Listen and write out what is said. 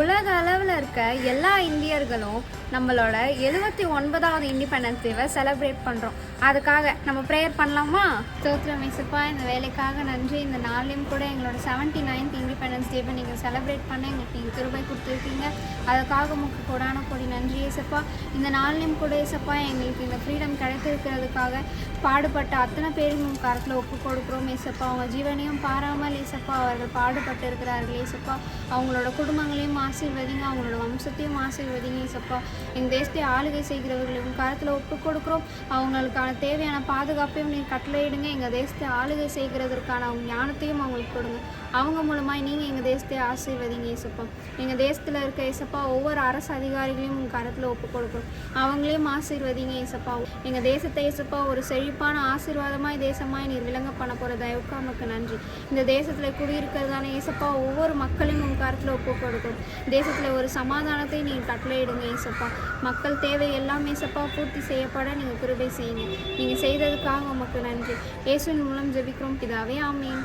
உலக அளவில் இருக்க எல்லா இந்தியர்களும் நம்மளோட 79வது இண்டிபெண்டன்ஸ் டேவை செலிப்ரேட் பண்ணுறோம். அதுக்காக நம்ம ப்ரேயர் பண்ணலாமா? ஸ்தோத்திரம் இயேசுப்பா, இந்த வேலைக்காக நன்றி. இந்த நாள்லையும் கூட எங்களோட 79th இண்டிபெண்டன்ஸ் டேவை நீங்கள் செலிப்ரேட் பண்ண எங்களுக்கு நீங்கள் கிருபை கொடுத்துருக்கீங்க. அதுக்காக உங்களுக்கு கோடான கோடி நன்றி இயேசுப்பா. இந்த நாள்லையும் கூட இயேசுப்பா எங்களுக்கு இந்த ஃப்ரீடம் கிடைத்திருக்கிறதுக்காக பாடுபட்ட அத்தனை பேரும் உங்கள் கரத்தில் ஒப்பு கொடுக்குறோம் இயேசுப்பா. அவங்க ஜீவனையும் பாராமல் இயேசுப்பா அவர்கள் பாடுபட்டு இருக்கிறார்கள் இயேசுப்பா. அவங்களோட குடும்பங்களையும் ஆசீர்வதிங்க, அவங்களோட வம்சத்தையும் ஆசீர்வதிங்க இயேசுப்பா. எங்கள் தேசத்தை ஆளுகை செய்கிறவர்களையும் கரத்தில் ஒப்பு கொடுக்குறோம். அவங்களுக்கான தேவையான பாதுகாப்பையும் நீங்கள் கட்டளையிடுங்க. எங்கள் தேசத்தை ஆளுகை செய்கிறதற்கான அவங்க ஞானத்தையும் அவங்களுக்கு கொடுங்க. அவங்க மூலமாக நீங்கள் எங்கள் தேசத்தை ஆசீர்வதிங்க இயேசுப்பா. எங்கள் தேசத்தில் இருக்க இயேசுப்பா ஒவ்வொரு அரசு அதிகாரிகளையும் உங்கள் கரத்தில் ஒப்பு கொடுக்குறோம். அவங்களையும் ஆசீர்வதிங்க இயேசுப்பா. எங்கள் தேசத்தை இயேசுப்பா ஒரு செழிப்பான ஆசீர்வாதமாய் தேசமாய் நீர் விளங்க பண்ண போகிற தயவுக்கு நமக்கு நன்றி. இந்த தேசத்தில் குடியிருக்கிறதான இயேசுப்பா ஒவ்வொரு மக்களையும் உங்கள் கரத்தில் ஒப்பு கொடுக்கும். தேசத்தில் ஒரு சமாதானத்தை நீங்கள் கட்டளையிடுங்க இயேசுப்பா. மக்கள் தேவை எல்லாம் இயேசுப்பா பூர்த்தி செய்யப்பட நீங்கள் கிருபை செய்யுங்க. நீங்கள் செய்ததுக்காக உமக்கு நன்றி. இயேசுவின் மூலம் ஜெபிக்கிறோம் பிதாவே, ஆமென்.